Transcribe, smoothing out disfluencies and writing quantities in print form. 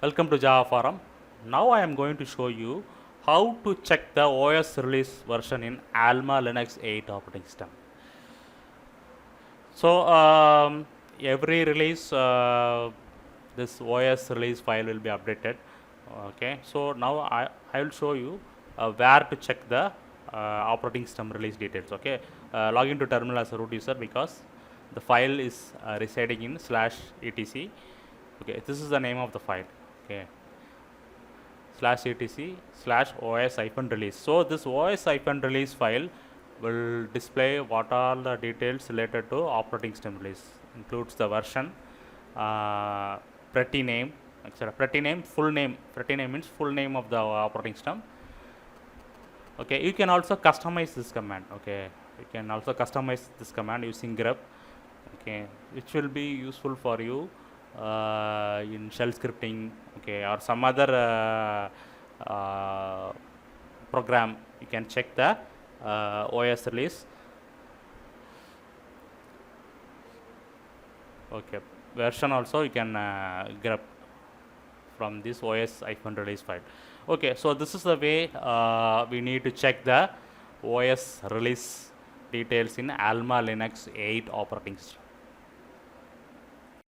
Welcome to Java Forum. Now I am going to show you how to check the OS release version in AlmaLinux 8 operating system. So every release, this OS release file will be updated. Okay. So now I will show you where to check the operating system release details. Okay. Log into terminal as a root user because the file is residing in /etc. Okay. This is the name of the file. Okay. /etc/os-release. So this os-release file will display what are the details related to operating system release. Includes the version, pretty name, etc. Pretty name, full name. Pretty name means full name of the operating system. Okay, you can also customize this command. Okay, you can also customize this command using grep. Okay, which will be useful for you in shell scripting, okay, or some other program. You can check the OS release. Okay, version also you can grab from this OS-release file. Okay, so this is the way we need to check the OS release details in AlmaLinux 8 operating system.